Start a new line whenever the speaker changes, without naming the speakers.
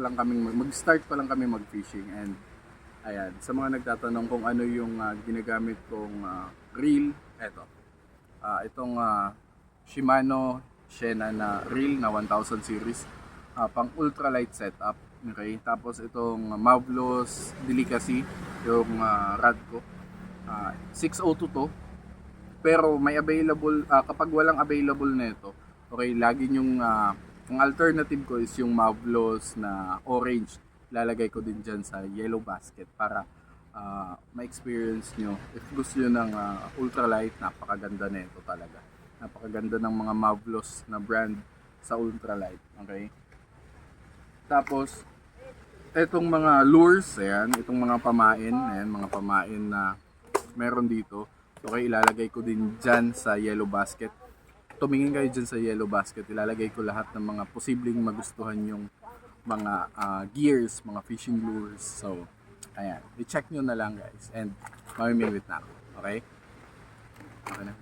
Mag-start pa lang kami mag-fishing, and ayan, sa mga nagtatanong kung ano yung ginagamit kong reel, itong Shimano Shena na reel na 1000 series, pang ultralight setup. Okay, tapos itong Mavlos Delicacy, yung rod ko, 602 to, pero may available, kapag walang available nito, okay, lagi yung ang alternative ko is yung Mavlos na orange. Lalagay ko din dyan sa yellow basket para ma-experience nyo. If gusto nyo ng ultralight, napakaganda na ito talaga. Napakaganda ng mga Mavlos na brand sa ultralight. Okay? Tapos, itong mga lures, ayan, itong mga pamain, ayan, mga pamain na meron dito. Okay, ilalagay ko din dyan sa yellow basket. Tumingin kayo dyan sa yellow basket, ilalagay ko lahat ng mga posibleng magustuhan yung mga gears, mga fishing lures. So, ayan, i-check nyo na lang guys, and mamimingwit na ako. Okay? Okay na.